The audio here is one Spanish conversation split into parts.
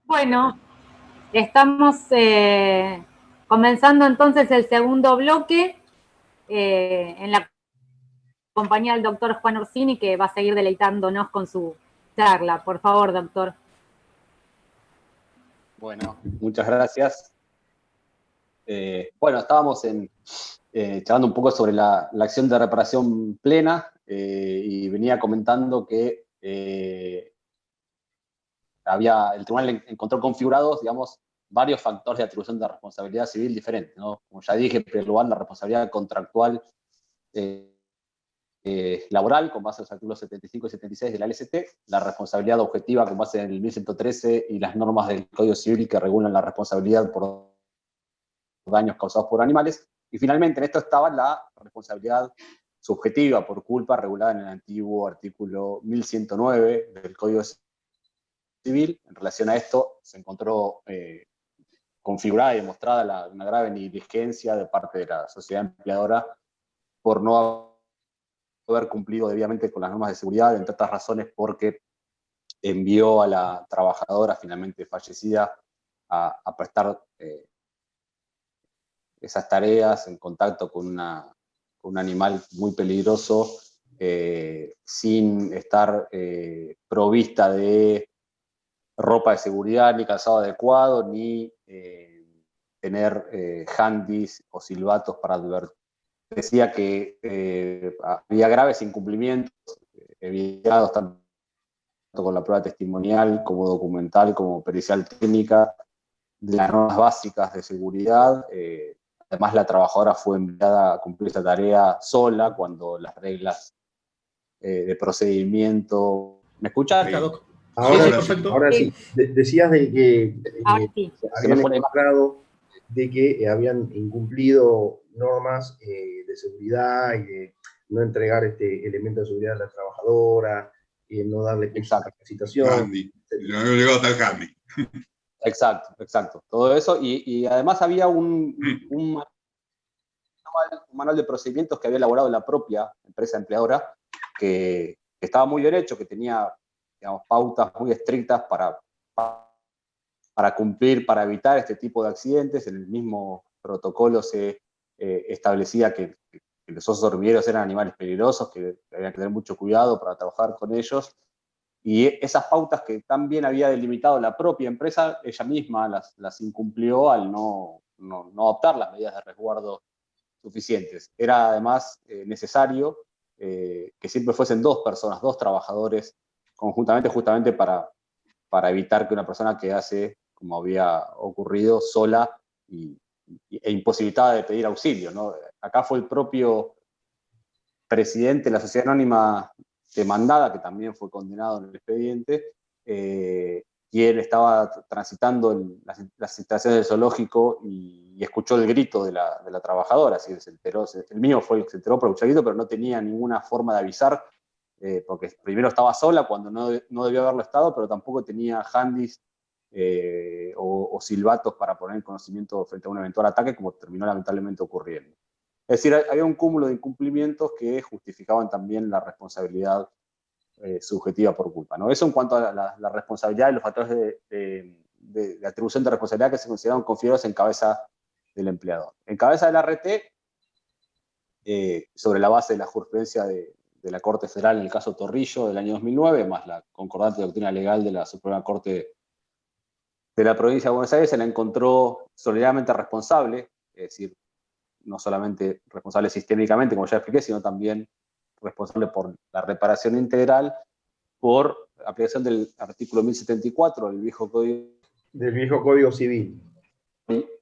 Bueno, estamos comenzando entonces el segundo bloque en la compañía del doctor Juan Orsini, que va a seguir deleitándonos con su charla. Por favor, doctor. Bueno, muchas gracias. Bueno, estábamos charlando un poco sobre la acción de reparación plena y venía comentando que el tribunal encontró configurados, digamos, varios factores de atribución de responsabilidad civil diferentes, ¿no? Como ya dije, en primer lugar, la responsabilidad contractual laboral, con base en los artículos 75 y 76 de la LST, la responsabilidad objetiva, con base en el 1113 y las normas del Código Civil que regulan la responsabilidad por daños causados por animales, y finalmente en esto estaba la responsabilidad subjetiva por culpa regulada en el antiguo artículo 1109 del Código Civil. En relación a esto se encontró configurada y demostrada una grave negligencia de parte de la sociedad empleadora por no haber cumplido debidamente con las normas de seguridad, entre otras razones porque envió a la trabajadora finalmente fallecida a prestar esas tareas en contacto con un animal muy peligroso, sin estar provista de ropa de seguridad, ni calzado adecuado, ni tener handys o silbatos para advertir. Decía que había graves incumplimientos evidenciados tanto con la prueba testimonial como documental, como pericial técnica, de las normas básicas de seguridad. Además, la trabajadora fue enviada a cumplir esta tarea sola cuando las reglas de procedimiento... ¿Me escuchas? Ahora Sí, sí, perfecto. ahora sí. Decías de que Sí. habían encontrado de que habían incumplido normas de seguridad y de no entregar este elemento de seguridad a la trabajadora, no darle cursos de capacitación. Yo no había llegado hasta el handy. Exacto. Todo eso. Y además había un manual de procedimientos que había elaborado la propia empresa empleadora, que estaba muy bien hecho, que tenía, digamos, pautas muy estrictas para cumplir, para evitar este tipo de accidentes. En el mismo protocolo se establecía que los osos hormigueros eran animales peligrosos, que había que tener mucho cuidado para trabajar con ellos. Y esas pautas que también había delimitado la propia empresa, ella misma las incumplió al no adoptar las medidas de resguardo suficientes. Era además necesario que siempre fuesen dos personas, dos trabajadores conjuntamente, justamente para evitar que una persona quedase, como había ocurrido, sola e imposibilitada de pedir auxilio, ¿no? Acá fue el propio presidente de la sociedad anónima demandada, que también fue condenado en el expediente, y él estaba transitando en las instalaciones del zoológico y escuchó el grito de la trabajadora, así que se enteró. El mío fue el que se enteró por el grito, pero no tenía ninguna forma de avisar, porque primero estaba sola cuando no debió haberlo estado, pero tampoco tenía handys o silbatos para poner en conocimiento frente a un eventual ataque, como terminó lamentablemente ocurriendo. Es decir, había un cúmulo de incumplimientos que justificaban también la responsabilidad subjetiva por culpa, ¿no? Eso en cuanto a la responsabilidad y los factores de atribución de responsabilidad que se consideraron configurados en cabeza del empleador. En cabeza del ART, sobre la base de la jurisprudencia de la Corte Federal en el caso Torrillo del año 2009, más la concordante doctrina legal de la Suprema Corte de la provincia de Buenos Aires, se la encontró solidariamente responsable, es decir, no solamente responsable sistémicamente, como ya expliqué, sino también responsable por la reparación integral por aplicación del artículo 1074 del viejo Código Civil.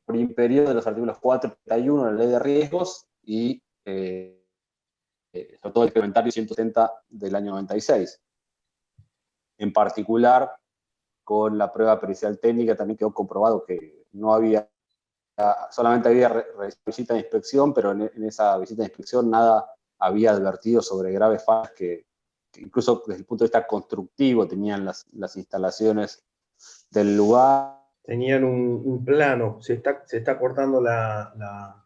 Por imperio de los artículos 4 y 31 de la Ley de Riesgos y sobre todo el complementario 170 del año 96. En particular, con la prueba pericial técnica también quedó comprobado que no había, solamente había visita de inspección, pero en esa visita de inspección nada había advertido sobre graves fallas que incluso desde el punto de vista constructivo tenían las instalaciones del lugar. Tenían un plano, se está cortando la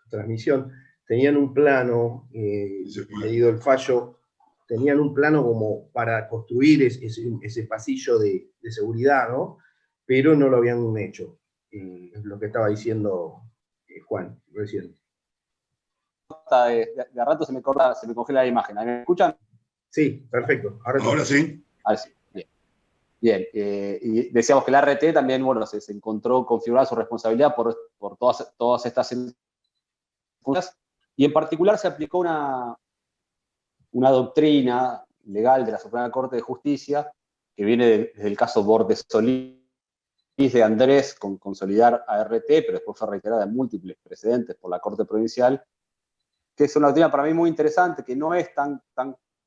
transmisión, tenían un plano, leído el fallo, tenían un plano como para construir ese pasillo de seguridad, ¿no? pero no lo habían hecho. Es lo que estaba diciendo Juan recién. De a rato se me congela la imagen. ¿Me escuchan? Sí, perfecto. Ahora sí. Ahora sí, bien. Bien, y decíamos que la RT también, bueno, se encontró configurada su responsabilidad por todas estas circunstancias, y en particular se aplicó una doctrina legal de la Suprema Corte de Justicia que viene desde el caso Bordesolís de Andrés con consolidar a RT, pero después fue reiterada en múltiples precedentes por la Corte Provincial, que es una doctrina para mí muy interesante, que no es tan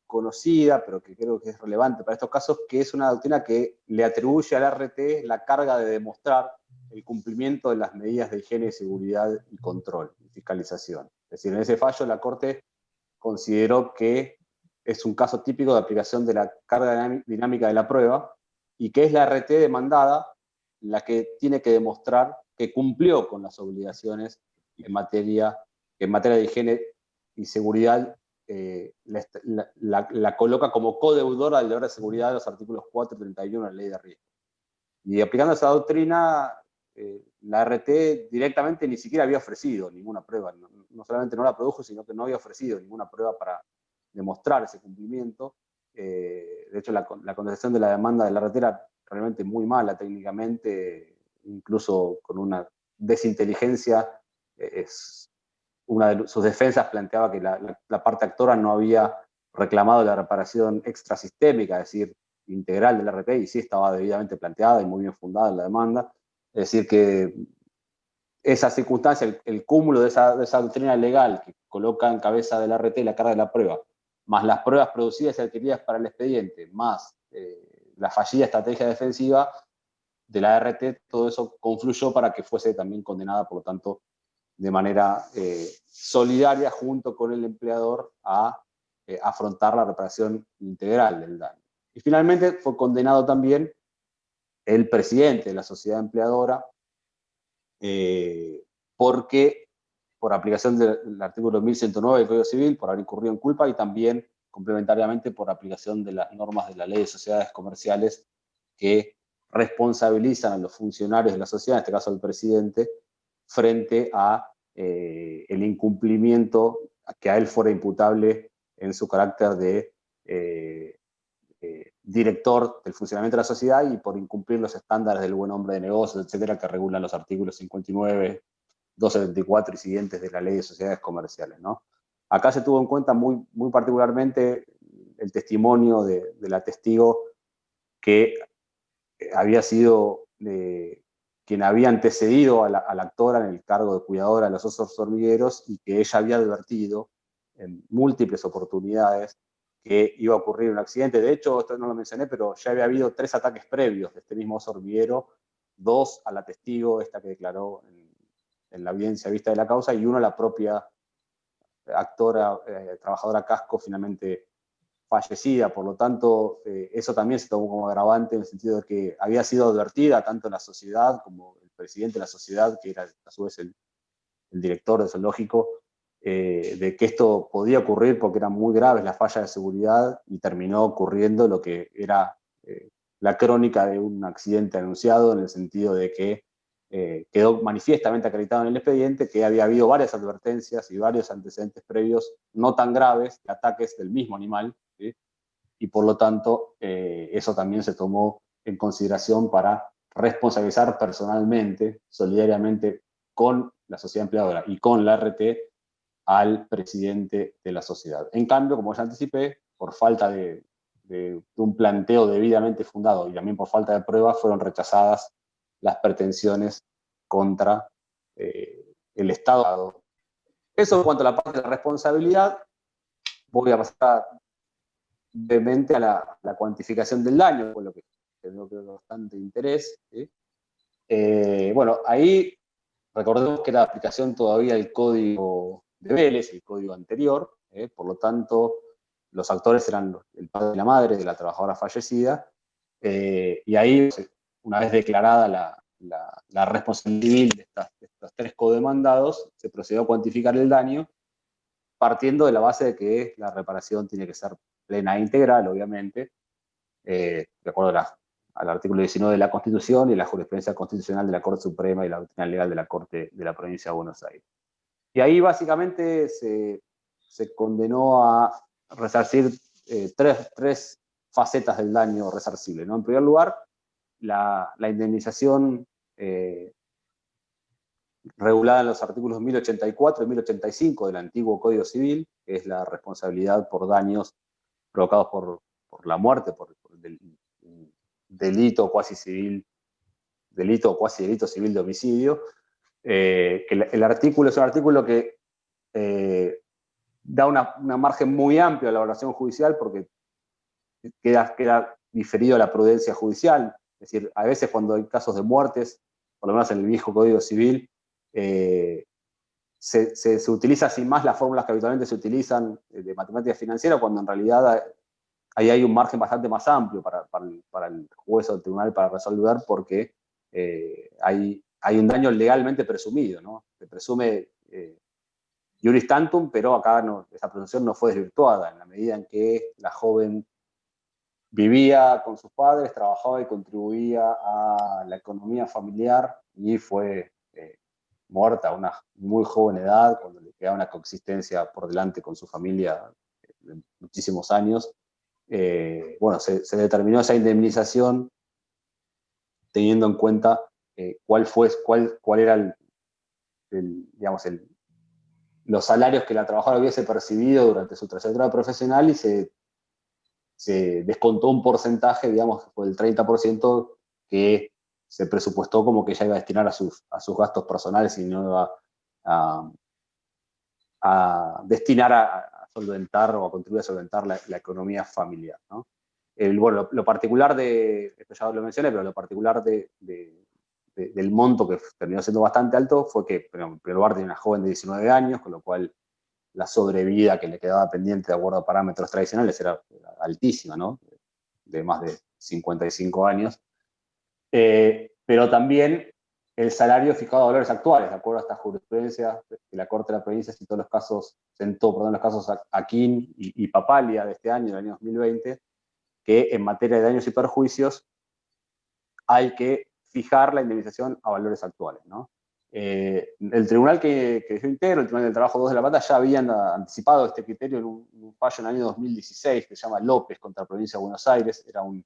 conocida, pero que creo que es relevante para estos casos, que es una doctrina que le atribuye al RT la carga de demostrar el cumplimiento de las medidas de higiene, seguridad y control y fiscalización. Es decir, en ese fallo la Corte consideró que es un caso típico de aplicación de la carga dinámica de la prueba y que es la RT demandada la que tiene que demostrar que cumplió con las obligaciones en materia de higiene y seguridad, la coloca como codeudora del deber de seguridad de los artículos 4 y 31 de la ley de riesgo. Y aplicando esa doctrina, la RT directamente ni siquiera había ofrecido ninguna prueba, no solamente no la produjo, sino que no había ofrecido ninguna prueba para demostrar ese cumplimiento. De hecho, la contestación de la demanda de la RT era realmente muy mala técnicamente, incluso con una desinteligencia. Una de sus defensas planteaba que la parte actora no había reclamado la reparación extrasistémica, es decir, integral del RT, y sí estaba debidamente planteada y muy bien fundada en la demanda. Es decir, que esa circunstancia, el cúmulo de esa doctrina legal que coloca en cabeza del RT la carga de la prueba, más las pruebas producidas y adquiridas para el expediente, más la fallida estrategia defensiva de la RT, todo eso confluyó para que fuese también condenada, por lo tanto, de manera solidaria junto con el empleador a afrontar la reparación integral del daño. Y finalmente fue condenado también el presidente de la sociedad empleadora, porque por aplicación del artículo 1109 del Código Civil, por haber incurrido en culpa, y también complementariamente por aplicación de las normas de la Ley de Sociedades Comerciales que responsabilizan a los funcionarios de la sociedad, en este caso al presidente, frente a el incumplimiento que a él fuera imputable en su carácter de director del funcionamiento de la sociedad y por incumplir los estándares del buen hombre de negocios, etcétera, que regulan los artículos 59, 274 y siguientes de la Ley de Sociedades Comerciales, ¿no? Acá se tuvo en cuenta muy particularmente el testimonio de la testigo que había sido quien había antecedido a la actora en el cargo de cuidadora de los osos hormigueros, y que ella había advertido en múltiples oportunidades que iba a ocurrir un accidente. De hecho, esto no lo mencioné, pero ya había habido 3 ataques previos de este mismo oso hormiguero, 2 a la testigo, esta que declaró en la audiencia vista de la causa, y 1 a la propia actora, trabajadora casco, finalmente fallecida. Por lo tanto, eso también se tomó como agravante en el sentido de que había sido advertida tanto la sociedad como el presidente de la sociedad, que era a su vez el director del zoológico, de que esto podía ocurrir porque eran muy graves las fallas de seguridad, y terminó ocurriendo lo que era la crónica de un accidente anunciado, en el sentido de que quedó manifiestamente acreditado en el expediente que había habido varias advertencias y varios antecedentes previos no tan graves de ataques del mismo animal, ¿sí? Y por lo tanto eso también se tomó en consideración para responsabilizar personalmente, solidariamente con la sociedad empleadora y con la RT, al presidente de la sociedad. En cambio, como ya anticipé, por falta de un planteo debidamente fundado y también por falta de pruebas, fueron rechazadas las pretensiones contra el Estado. Eso en cuanto a la parte de la responsabilidad. Voy a pasar brevemente a la cuantificación del daño, con lo que creo que es bastante interés, ¿sí? Bueno, ahí recordemos que la aplicación todavía del código de Vélez, el código anterior, por lo tanto, los actores eran el padre y la madre de la trabajadora fallecida, y ahí, una vez declarada la responsabilidad civil de estos 3 codemandados, se procedió a cuantificar el daño, partiendo de la base de que la reparación tiene que ser plena e integral, obviamente, de acuerdo a al artículo 19 de la Constitución y a la jurisprudencia constitucional de la Corte Suprema y la doctrina legal de la Corte de la Provincia de Buenos Aires. Y ahí básicamente se condenó a resarcir tres facetas del daño resarcible, ¿no? En primer lugar, la indemnización regulada en los artículos 1084 y 1085 del antiguo Código Civil, que es la responsabilidad por daños provocados por la muerte, por delito cuasi civil, delito o cuasi delito civil de homicidio, que el artículo es un artículo que da una margen muy amplia a la valoración judicial porque queda diferido a la prudencia judicial. Es decir, a veces cuando hay casos de muertes, por lo menos en el viejo Código Civil, se utiliza sin más las fórmulas que habitualmente se utilizan de matemática financiera, cuando en realidad ahí hay un margen bastante más amplio para el juez o el tribunal para resolver, porque hay un daño legalmente presumido, ¿no? Se presume iuris tantum, pero acá esa presunción no fue desvirtuada, en la medida en que la joven vivía con sus padres, trabajaba y contribuía a la economía familiar y fue muerta a una muy joven edad, cuando le quedaba una coexistencia por delante con su familia de muchísimos años. Bueno, se determinó esa indemnización teniendo en cuenta cuál era digamos, los salarios que la trabajadora hubiese percibido durante su trayectoria profesional, y se descontó un porcentaje, digamos, por el 30%, que se presupuestó como que ella iba a destinar a sus gastos personales y no iba a destinar a solventar o a contribuir a solventar la economía familiar, ¿no? Bueno, lo particular esto ya lo mencioné, pero lo particular del monto, que terminó siendo bastante alto, fue que, en primer lugar, tenía una joven de 19 años, con lo cual la sobrevida que le quedaba pendiente de acuerdo a parámetros tradicionales era altísima, ¿no? De más de 55 años. Pero también el salario fijado a valores actuales, de acuerdo a esta jurisprudencia de la Corte de la Provincia, sentó los casos Aquín y Papalia de este año, del año 2020, que en materia de daños y perjuicios hay que fijar la indemnización a valores actuales, ¿no? El tribunal que yo integro, el Tribunal del Trabajo 2 de La Plata, ya habían anticipado este criterio en un fallo en el año 2016 que se llama López contra la Provincia de Buenos Aires. Era un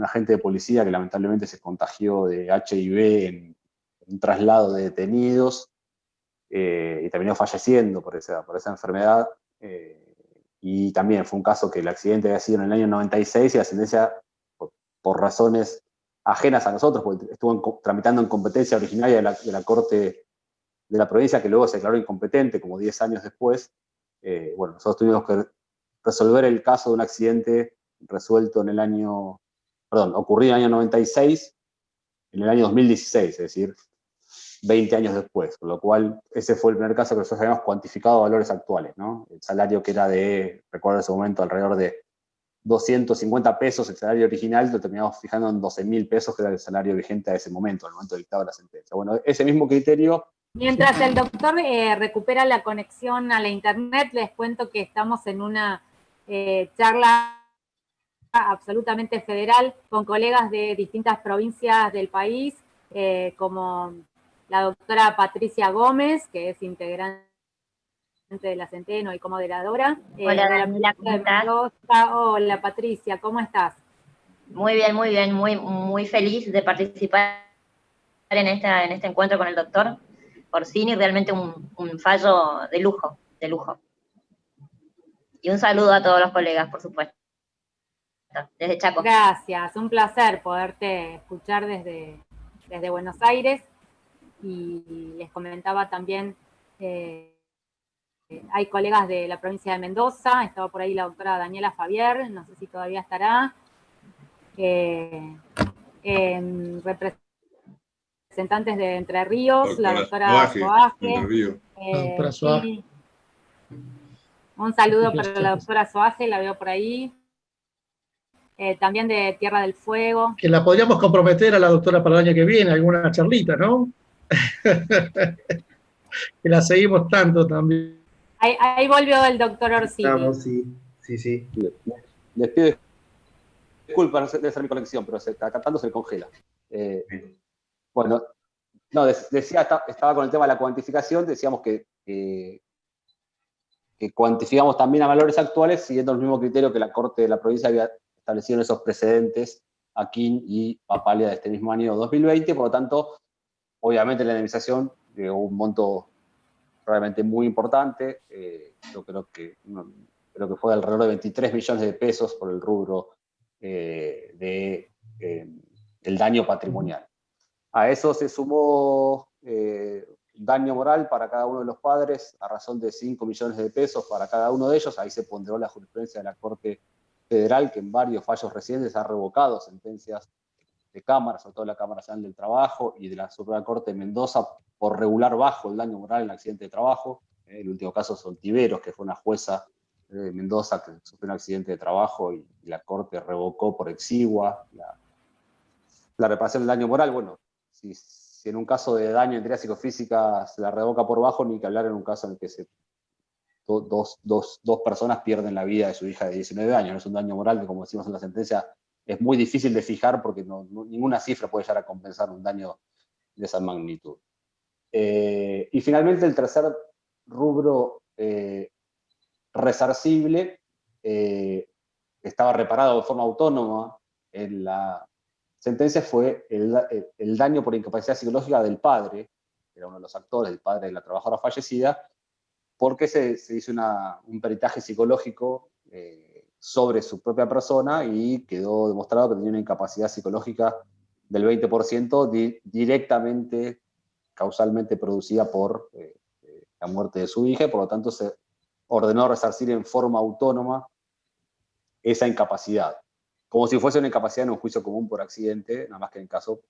agente de policía que lamentablemente se contagió de HIV en un traslado de detenidos y terminó falleciendo por esa enfermedad. Y también fue un caso que el accidente había sido en el año 96 y la sentencia, por razones ajenas a nosotros, porque estuvo tramitando en competencia originaria de la Corte de la Provincia, que luego se declaró incompetente como 10 años después. Bueno, nosotros tuvimos que resolver el caso de un accidente resuelto ocurrido en el año 96, en el año 2016, es decir, 20 años después, con lo cual ese fue el primer caso que nosotros habíamos cuantificado a valores actuales, ¿no? El salario que era recuerdo en ese momento, alrededor de 250 pesos, el salario original, lo terminamos fijando en 12.000 pesos, que era el salario vigente a ese momento, al momento del dictado de la sentencia. Bueno, ese mismo criterio... Mientras el doctor recupera la conexión a la internet, les cuento que estamos en una charla absolutamente federal con colegas de distintas provincias del país, como la doctora Patricia Gómez, que es integrante de la Centeno y comoderadora. Hola, Daniela, ¿cómo estás? Hola, Patricia, ¿cómo estás? Muy bien, muy feliz de participar en este encuentro con el doctor Orsini, realmente un fallo de lujo. Y un saludo a todos los colegas, por supuesto, desde Chaco. Gracias, un placer poderte escuchar desde Buenos Aires. Y les comentaba también, hay colegas de la provincia de Mendoza, estaba por ahí la doctora Daniela Fabier, no sé si todavía estará, representantes de Entre Ríos, la doctora Soaje. Sí. Un saludo para la doctora Soaje, la veo por ahí. También de Tierra del Fuego. Que la podríamos comprometer a la doctora para el año que viene, alguna charlita, ¿no? Que la seguimos tanto también. Ahí volvió el doctor Orsini. Estamos, sí. Les pido Disculpa, no sé, debe ser mi conexión, pero cantando se congela. Bueno, no, decía, estaba con el tema de la cuantificación, decíamos que cuantificamos también a valores actuales siguiendo el mismo criterio que la Corte de la provincia había establecido en esos precedentes a King y Papalia de este mismo año 2020, por lo tanto, obviamente la indemnización llegó a un monto realmente muy importante, yo creo que fue alrededor de 23 millones de pesos por el rubro del daño patrimonial. A eso se sumó daño moral para cada uno de los padres a razón de 5 millones de pesos para cada uno de ellos. Ahí se ponderó la jurisprudencia de la Corte Federal, que en varios fallos recientes ha revocado sentencias de Cámara, sobre todo la Cámara Nacional del Trabajo y de la Suprema Corte de Mendoza, por regular bajo el daño moral en accidente de trabajo. El último caso son Tiveros, que fue una jueza de Mendoza que sufrió un accidente de trabajo y la Corte revocó por exigua la reparación del daño moral. Bueno, si en un caso de daño en teoría psicofísica se la revoca por bajo, ni que hablar en un caso en el que dos personas pierden la vida de su hija de 19 años. No es un daño moral que, como decimos en la sentencia, es muy difícil de fijar porque ninguna cifra puede llegar a compensar un daño de esa magnitud. Y finalmente el tercer rubro resarcible estaba reparado de forma autónoma en la sentencia, fue el daño por incapacidad psicológica del padre, que era uno de los actores, el padre de la trabajadora fallecida, porque se hizo un peritaje psicológico sobre su propia persona y quedó demostrado que tenía una incapacidad psicológica del 20% directamente, causalmente producida por la muerte de su hija, y por lo tanto se ordenó resarcir en forma autónoma esa incapacidad, como si fuese una incapacidad en un juicio común por accidente, nada más que en el caso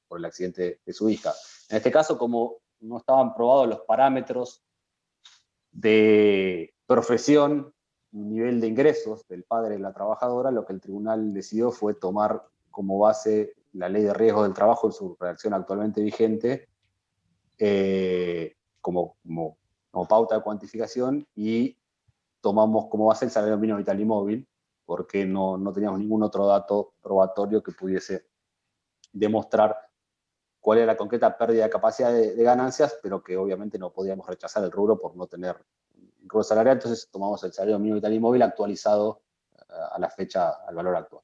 por el accidente de su hija. En este caso, como no estaban probados los parámetros de profesión y nivel de ingresos del padre de la trabajadora, lo que el tribunal decidió fue tomar como base la ley de riesgo del trabajo en su redacción actualmente vigente como pauta de cuantificación, y tomamos como base el salario mínimo vital y móvil, porque no teníamos ningún otro dato probatorio que pudiese demostrar cuál era la concreta pérdida de capacidad de ganancias, pero que obviamente no podíamos rechazar el rubro por no tener un rubro salarial. Entonces tomamos el salario mínimo vital y móvil actualizado a la fecha, al valor actual.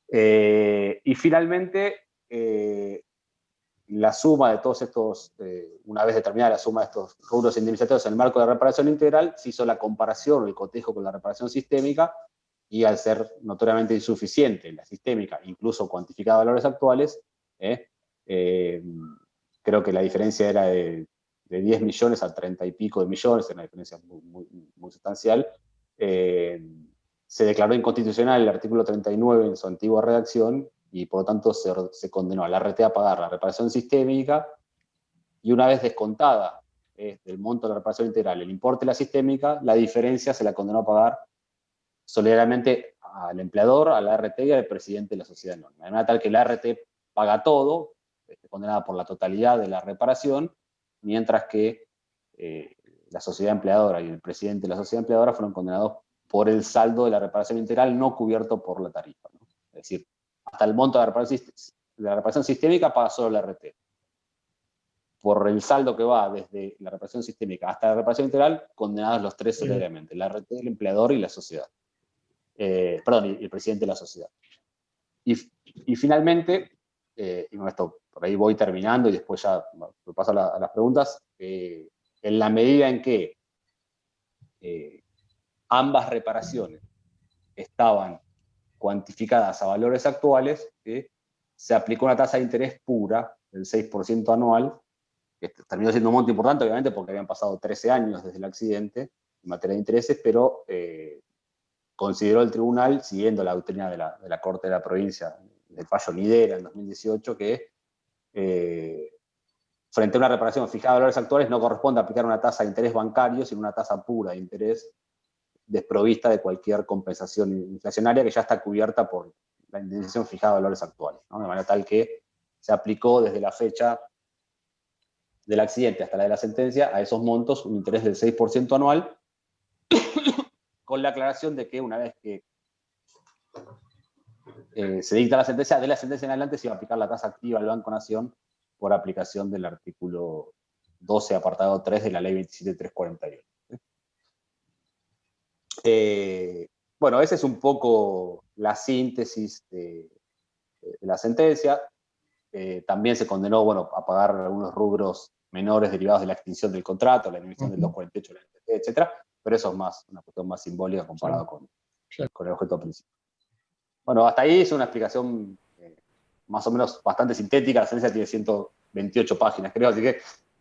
Y finalmente, la suma de todos estos, una vez determinada la suma de estos rubros indemnizatorios en el marco de la reparación integral, se hizo la comparación o el cotejo con la reparación sistémica, y al ser notoriamente insuficiente la sistémica, incluso cuantificada a valores actuales, creo que la diferencia era de 10 millones a 30 y pico de millones, una diferencia muy sustancial. Se declaró inconstitucional el artículo 39 en su antigua redacción, y por lo tanto se condenó a la RT a pagar la reparación sistémica, y una vez descontada del monto de la reparación integral el importe de la sistémica, la diferencia se la condenó a pagar solidariamente al empleador, a la RT y al presidente de la sociedad anónima. De manera tal que la RT paga todo, condenada por la totalidad de la reparación, mientras que la sociedad empleadora y el presidente de la sociedad empleadora fueron condenados por el saldo de la reparación integral no cubierto por la tarifa, ¿no? Es decir, hasta el monto de la reparación sistémica paga solo la RT. Por el saldo que va desde la reparación sistémica hasta la reparación integral, condenados los tres solidariamente, la RT, el empleador y la sociedad. Perdón, y el presidente de la sociedad. Y finalmente, y con esto por ahí voy terminando y después ya me paso a las preguntas, en la medida en que ambas reparaciones estaban cuantificadas a valores actuales, se aplicó una tasa de interés pura del 6% anual, que terminó siendo un monto importante, obviamente, porque habían pasado 13 años desde el accidente en materia de intereses, pero consideró el tribunal, siguiendo la doctrina de la Corte de la Provincia, del fallo Nidera en 2018, que frente a una reparación fijada a valores actuales no corresponde aplicar una tasa de interés bancario, sino una tasa pura de interés desprovista de cualquier compensación inflacionaria, que ya está cubierta por la indemnización fijada a valores actuales, ¿no? De manera tal que se aplicó desde la fecha del accidente hasta la de la sentencia a esos montos un interés del 6% anual, con la aclaración de que una vez que se dicta la sentencia, de la sentencia en adelante se iba a aplicar la tasa activa al Banco Nación por aplicación del artículo 12, apartado 3 de la ley 27.348. Bueno, esa es un poco la síntesis de la sentencia. También se condenó, bueno, a pagar algunos rubros menores derivados de la extinción del contrato, la emisión del 248, la NTT, etc. Pero eso es más una cuestión más simbólica comparado con el objeto principal. Bueno, hasta ahí es una explicación más o menos bastante sintética. La sentencia tiene 128 páginas, creo, así que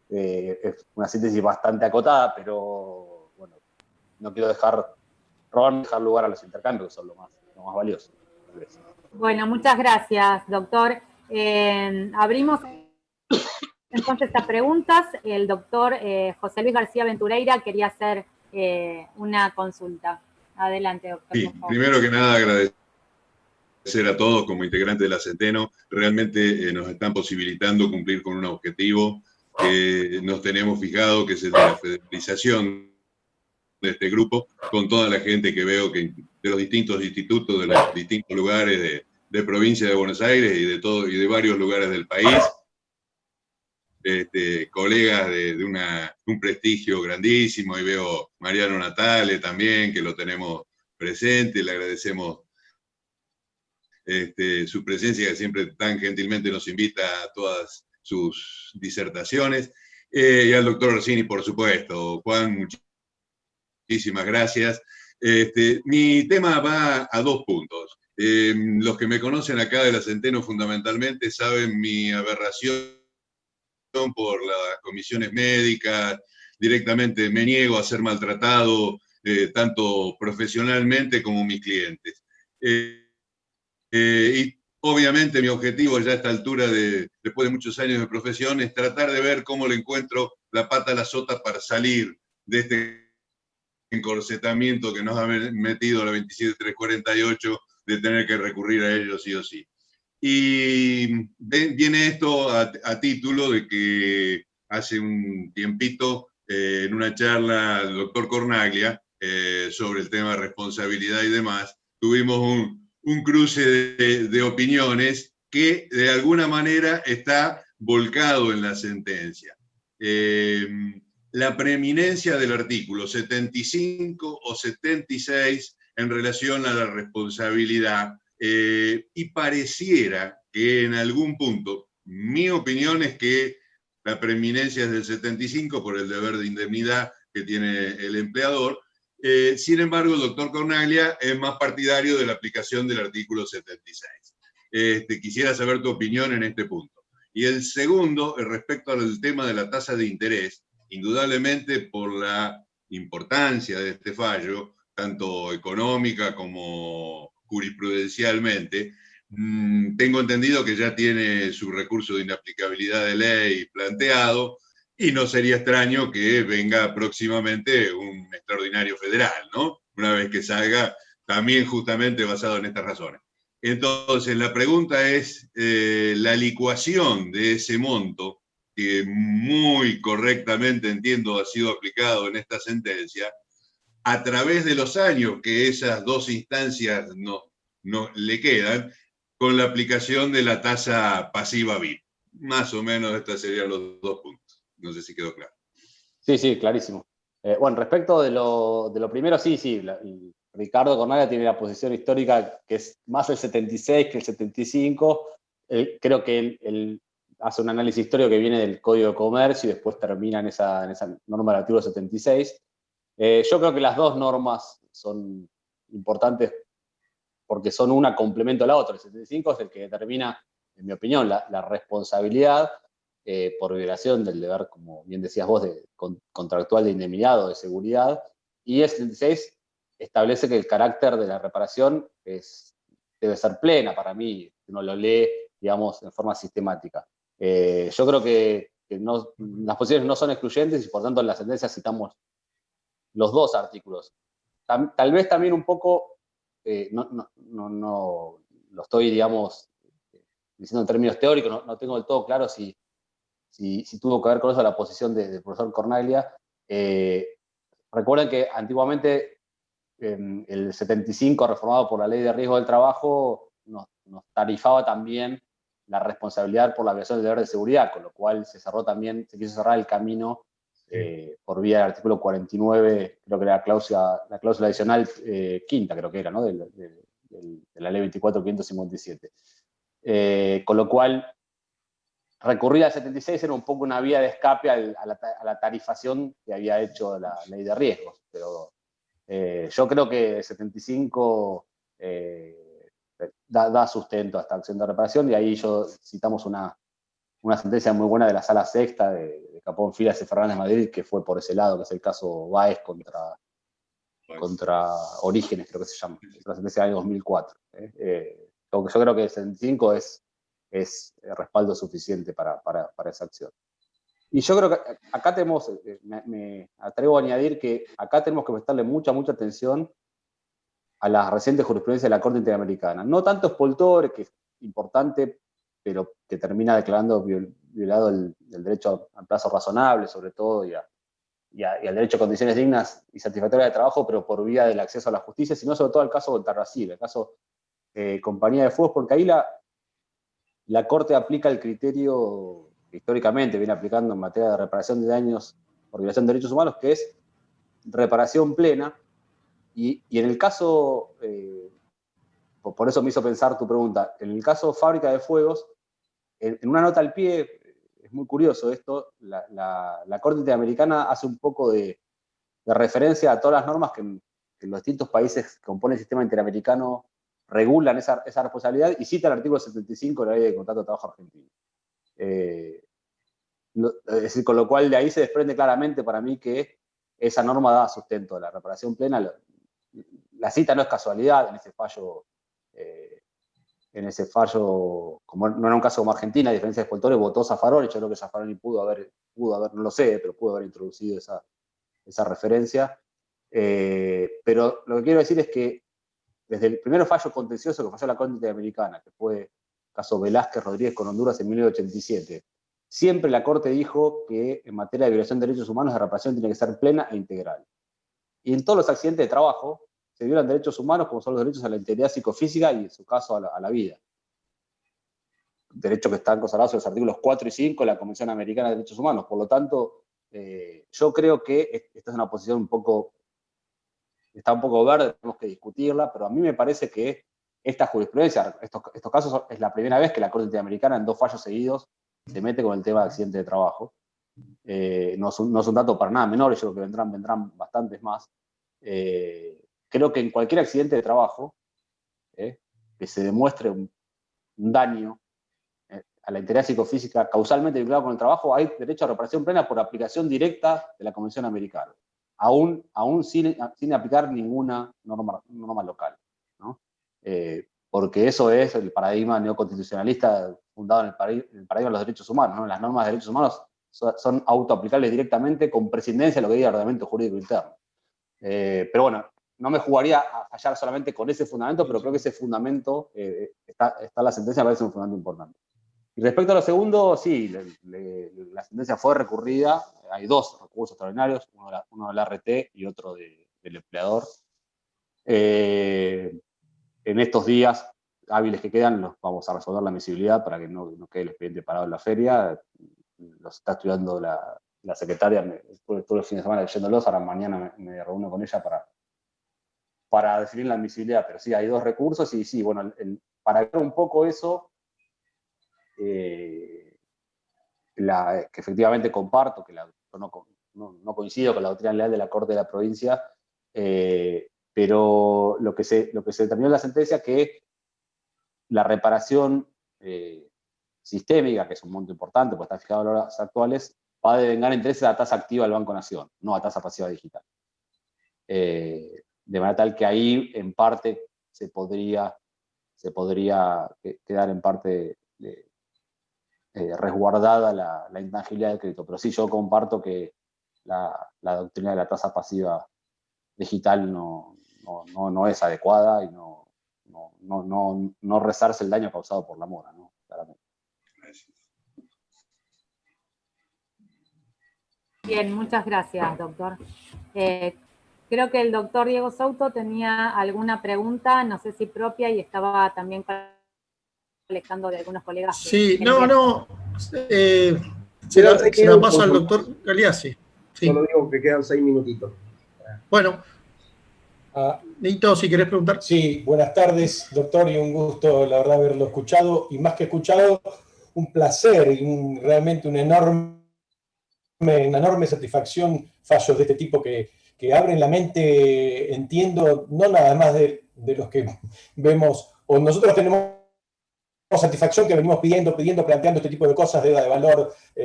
es una síntesis bastante acotada, pero bueno, no quiero dejar lugar a los intercambios, que son lo más valioso. Bueno, muchas gracias, doctor. Abrimos entonces a preguntas. El doctor José Luis García Ventureira quería hacer una consulta. Adelante, doctor. Sí, primero que nada agradecer a todos como integrantes de la Centeno. Realmente nos están posibilitando cumplir con un objetivo que nos tenemos fijado, que es el de la federalización de este grupo, con toda la gente que veo que de los distintos institutos, de los distintos lugares de provincia de Buenos Aires y de varios lugares del país, colegas de un prestigio grandísimo, y veo Mariano Natale también, que lo tenemos presente, le agradecemos su presencia, que siempre tan gentilmente nos invita a todas sus disertaciones, y al doctor Orsini, por supuesto. Juan, muchísimas gracias. Mi tema va a 2 puntos. Los que me conocen acá de la Centeno fundamentalmente saben mi aberración por las comisiones médicas. Directamente me niego a ser maltratado, tanto profesionalmente como mis clientes. Y obviamente mi objetivo ya a esta altura, después de muchos años de profesión, es tratar de ver cómo le encuentro la pata a la sota para salir de este encorsetamiento que nos ha metido la 27.348, de tener que recurrir a ellos sí o sí. Y viene esto a título de que hace un tiempito, en una charla, el doctor Cornaglia, sobre el tema de responsabilidad y demás, tuvimos un cruce de opiniones que de alguna manera está volcado en la sentencia. La preeminencia del artículo 75 o 76 en relación a la responsabilidad, y pareciera que en algún punto, mi opinión es que la preeminencia es del 75 por el deber de indemnidad que tiene el empleador. Sin embargo, el doctor Cornaglia es más partidario de la aplicación del artículo 76. Quisiera saber tu opinión en este punto. Y el segundo, respecto al tema de la tasa de interés, indudablemente por la importancia de este fallo, tanto económica como jurisprudencialmente, tengo entendido que ya tiene su recurso de inaplicabilidad de ley planteado, y no sería extraño que venga próximamente un extraordinario federal, ¿no? Una vez que salga, también justamente basado en estas razones. Entonces, la pregunta es, la licuación de ese monto, que muy correctamente entiendo ha sido aplicado en esta sentencia, a través de los años que esas 2 instancias no le quedan, con la aplicación de la tasa pasiva BIP. Más o menos estos serían los 2 puntos. No sé si quedó claro. Sí, clarísimo. Bueno, respecto de lo primero, sí, Ricardo Cornaglia tiene la posición histórica que es más el 76 que el 75. Creo que él hace un análisis histórico que viene del Código de Comercio y después termina en esa norma del artículo 76. Yo creo que las 2 normas son importantes porque son una complemento a la otra. El 75 es el que determina, en mi opinión, la responsabilidad por violación del deber, como bien decías vos, contractual de indemnidad o de seguridad, y el 76 establece que el carácter de la reparación debe ser plena. Para mí, uno lo lee, digamos, en forma sistemática. Yo creo que las posiciones no son excluyentes y por tanto en la sentencia citamos los 2 artículos. Tal vez también un poco, no lo estoy, digamos, diciendo en términos teóricos, no tengo del todo claro si tuvo que ver con eso la posición del profesor Cornaglia. Recuerden que antiguamente el 75, reformado por la Ley de Riesgo del Trabajo, nos tarifaba también la responsabilidad por la violación del deber de seguridad, con lo cual se quiso cerrar el camino por vía del artículo 49, creo que era la cláusula adicional quinta, creo que era, ¿no? de la ley 24.557. Con lo cual, recurrir al 76 era un poco una vía de escape a la tarifación que había hecho la ley de riesgos. Pero yo creo que el 75 da sustento a esta acción de reparación, y ahí citamos una sentencia muy buena de la Sala Sexta de Capón Filas y Fernández Madrid, que fue por ese lado, que es el caso Báez contra Orígenes, creo que se llama, la sentencia del año 2004. Yo creo que el 75 es respaldo suficiente para esa acción. Y yo creo que acá me atrevo a añadir que acá tenemos que prestarle mucha atención a la reciente jurisprudencia de la Corte Interamericana. No tanto Spoltore, que es importante, pero que termina declarando violado el derecho a plazo razonable, sobre todo, y al derecho a condiciones dignas y satisfactorias de trabajo, pero por vía del acceso a la justicia, sino sobre todo el caso Voltarracil, el caso Compañía de Fuegos, porque ahí la Corte aplica el criterio que históricamente viene aplicando en materia de reparación de daños por violación de derechos humanos, que es reparación plena. Y en el caso, por eso me hizo pensar tu pregunta, en el caso Fábrica de Fuegos, en una nota al pie, es muy curioso esto, la Corte Interamericana hace un poco de referencia a todas las normas que los distintos países que componen el sistema interamericano regulan esa responsabilidad, y cita el artículo 75 de la Ley de Contrato de Trabajo Argentino. Es decir, con lo cual de ahí se desprende claramente para mí que esa norma da sustento a la reparación plena. La cita no es casualidad en ese fallo, como no era un caso como Argentina, a diferencia de Spoltore, votó Zaffaroni. Yo creo que Zaffaroni pudo haber, no lo sé, pero pudo haber introducido esa referencia. Pero lo que quiero decir es que desde el primer fallo contencioso que falló la Corte Interamericana, que fue el caso Velázquez Rodríguez con Honduras en 1987, siempre la Corte dijo que en materia de violación de derechos humanos la reparación tiene que ser plena e integral. Y en todos los accidentes de trabajo se violan derechos humanos, como son los derechos a la integridad psicofísica y, en su caso, a la vida. Derechos que están consagrados en los artículos 4 y 5 de la Convención Americana de Derechos Humanos. Por lo tanto, yo creo que esta es una posición está un poco verde, tenemos que discutirla, pero a mí me parece que esta jurisprudencia, estos casos, es la primera vez que la Corte Interamericana en 2 fallos seguidos se mete con el tema de accidente de trabajo. No es un dato para nada menor, yo creo que vendrán bastantes más. Creo que en cualquier accidente de trabajo que se demuestre un daño a la integridad psicofísica causalmente vinculado con el trabajo, hay derecho a reparación plena por aplicación directa de la Convención Americana, aún sin aplicar ninguna norma local, ¿no? Porque eso es el paradigma neoconstitucionalista fundado en el paradigma de los derechos humanos, ¿no? Las normas de derechos humanos son autoaplicables directamente con prescindencia de lo que diga el ordenamiento jurídico interno. Pero bueno, no me jugaría a fallar solamente con ese fundamento, pero creo que ese fundamento está en la sentencia, me parece un fundamento importante. Y respecto a lo segundo, sí, la sentencia fue recurrida. Hay 2 recursos extraordinarios, uno del RT y otro del empleador. En estos días hábiles que quedan, los vamos a resolver la admisibilidad para que no quede el expediente parado en la feria. Los está estudiando la secretaria, todo el fin de semana leyéndolos. Ahora mañana me reúno con ella para definir la admisibilidad. Pero sí, hay 2 recursos, y sí, bueno, para ver un poco eso, que efectivamente comparto, que no coincido con la doctrina legal de la Corte de la Provincia, pero lo que se determinó en la sentencia es que la reparación sistémica, que es un monto importante, porque está fijado en las horas actuales, va a devengar intereses a tasa activa del Banco Nación, no a tasa pasiva digital. De manera tal que ahí, en parte, se podría quedar en parte resguardada la intangibilidad del crédito. Pero sí, yo comparto que la doctrina de la tasa pasiva digital no es adecuada, y no resarce el daño causado por la mora, ¿no? Claramente. Bien, muchas gracias, doctor. Creo que el doctor Diego Souto tenía alguna pregunta, no sé si propia, y estaba también con Alejandro, de algunos colegas. Sí, se la paso al doctor Galeazzi. Sí. Solo digo que quedan 6 minutitos. Bueno, Nito, si querés preguntar. Sí, buenas tardes, doctor, y un gusto, la verdad, haberlo escuchado, y más que escuchado, un placer y realmente una enorme satisfacción, fallos de este tipo que abren la mente, entiendo, no nada más de los que vemos, o nosotros tenemos satisfacción que venimos pidiendo, planteando este tipo de cosas, deuda de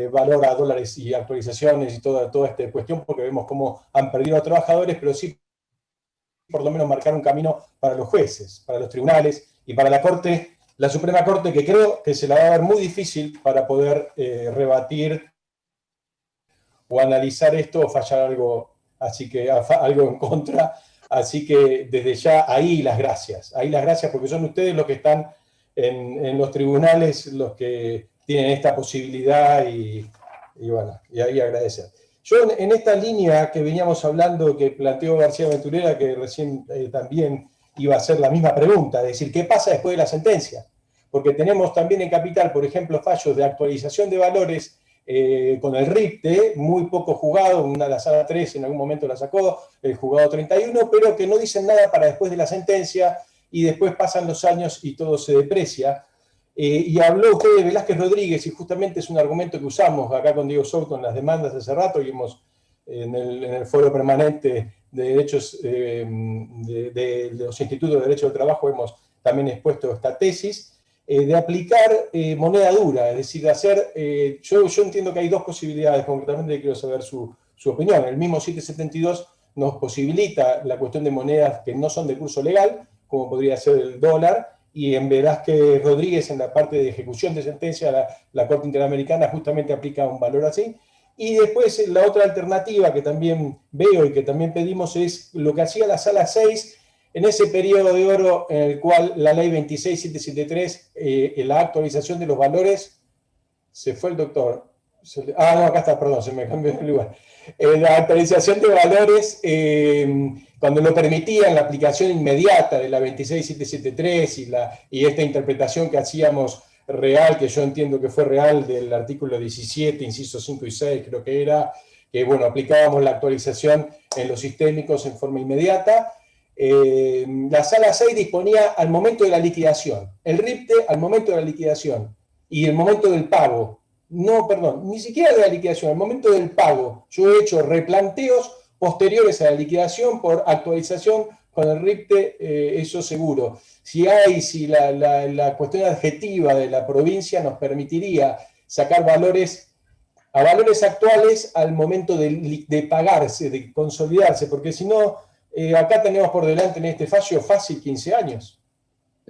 valor a dólares y actualizaciones y toda esta cuestión, porque vemos cómo han perdido a los trabajadores, pero sí por lo menos marcar un camino para los jueces, para los tribunales y para la Corte, la Suprema Corte, que creo que se la va a ver muy difícil para poder rebatir o analizar esto o fallar algo, así que algo en contra. Así que desde ya ahí las gracias porque son ustedes los que están en los tribunales, los que tienen esta posibilidad y bueno, y ahí agradecer. Yo en esta línea que veníamos hablando, que planteó García Venturera, que recién también iba a hacer la misma pregunta, es decir, ¿qué pasa después de la sentencia? Porque tenemos también en Capital, por ejemplo, fallos de actualización de valores con el RIPTE, muy poco jugado, la sala 3 en algún momento la sacó, el juzgado 31, pero que no dicen nada para después de la sentencia y después pasan los años y todo se deprecia. Y habló usted de Velázquez Rodríguez, y justamente es un argumento que usamos acá con Diego Souto en las demandas hace rato, y hemos en el foro permanente de derechos de los institutos de derecho del trabajo hemos también expuesto esta tesis, de aplicar moneda dura, es decir, de hacer, yo entiendo que hay dos posibilidades, concretamente quiero saber su opinión. El mismo 772 nos posibilita la cuestión de monedas que no son de curso legal, como podría ser el dólar, y en Velázquez Rodríguez, en la parte de ejecución de sentencia, la Corte Interamericana justamente aplica un valor así. Y después la otra alternativa que también veo y que también pedimos es lo que hacía la Sala 6 en ese periodo de oro en el cual la Ley 26773, la actualización de los valores, se fue el doctor. No, acá está, perdón, se me cambió de lugar. La actualización de valores, cuando lo permitían, la aplicación inmediata de la 26773 y esta interpretación que hacíamos real, que yo entiendo que fue real, del artículo 17, incisos 5 y 6, creo que era, que bueno, aplicábamos la actualización en los sistémicos en forma inmediata. La Sala 6 disponía al momento de la liquidación, el RIPTE al momento de la liquidación y el momento del pago. No, perdón, ni siquiera de la liquidación, al momento del pago. Yo he hecho replanteos posteriores a la liquidación por actualización con el RIPTE, eso seguro. Si la cuestión adjetiva de la provincia nos permitiría sacar valores a valores actuales al momento de pagarse, de consolidarse, porque si no, acá tenemos por delante en este fallo fácil 15 años.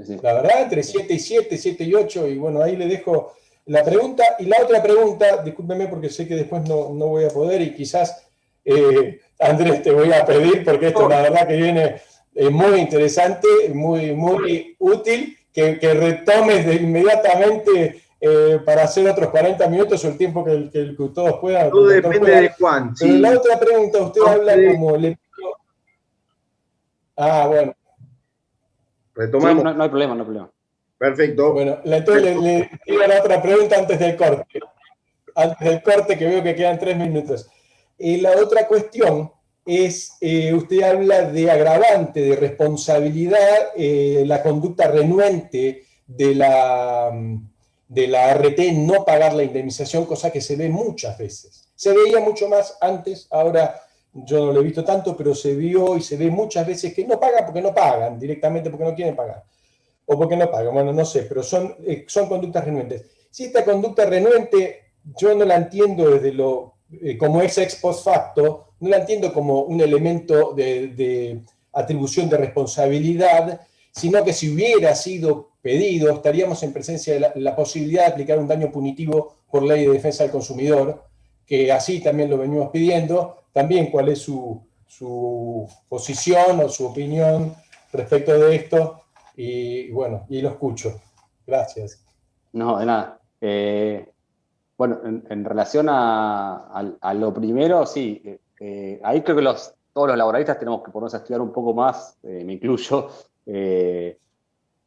Sí. La verdad, entre 7 y 7, 7 y 8, y bueno, ahí le dejo la pregunta. Y la otra pregunta, discúlpeme porque sé que después no voy a poder, y quizás, Andrés, te voy a pedir, porque esto la verdad que viene muy interesante, muy útil, que retomes inmediatamente para hacer otros 40 minutos o el tiempo que todos puedan. Todo depende de Juan. Pero sí. La otra pregunta, usted habla como le pido. Bueno. Retomamos. Sí, no hay problema. Perfecto. Bueno, entonces le digo la otra pregunta antes del corte. Antes del corte, que veo que quedan 3 minutos. La otra cuestión es, usted habla de agravante, de responsabilidad, la conducta renuente de la ART no pagar la indemnización, cosa que se ve muchas veces. Se veía mucho más antes, ahora yo no lo he visto tanto, pero se vio y se ve muchas veces que no pagan porque no pagan, directamente porque no quieren pagar. O porque no pagan, bueno, no sé, pero son conductas renuentes. Si esta conducta renuente, yo no la entiendo desde como ex post facto, no la entiendo como un elemento de atribución de responsabilidad, sino que si hubiera sido pedido, estaríamos en presencia de la posibilidad de aplicar un daño punitivo por ley de defensa del consumidor, que así también lo venimos pidiendo. También, ¿cuál es su posición o su opinión respecto de esto? Y bueno, y lo escucho. Gracias. No, de nada. Bueno, en relación a lo primero, sí, ahí creo que todos los laboralistas tenemos que ponernos a estudiar un poco más, me incluyo,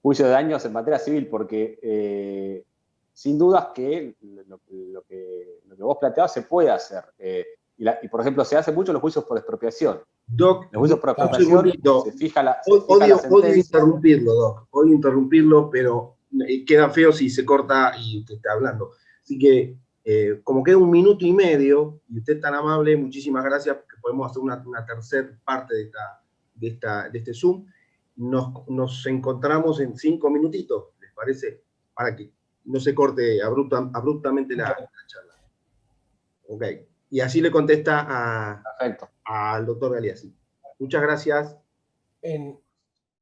juicio de daños en materia civil, porque sin dudas que lo que vos planteabas se puede hacer. Y por ejemplo, se hace mucho los juicios por expropiación. Doc, Los juicios por un expropiación segundito. se fija la Odio sentencia. interrumpirlo, Doc. Odio interrumpirlo, pero queda feo si se corta y usted está hablando. Así que, como queda 1 minuto y medio, y usted es tan amable, muchísimas gracias, porque podemos hacer una tercera parte de este Zoom. Nos encontramos en 5 minutitos, ¿les parece? Para que no se corte abruptamente la charla. Ok. Y así le contesta al doctor Galeazzi. Muchas gracias.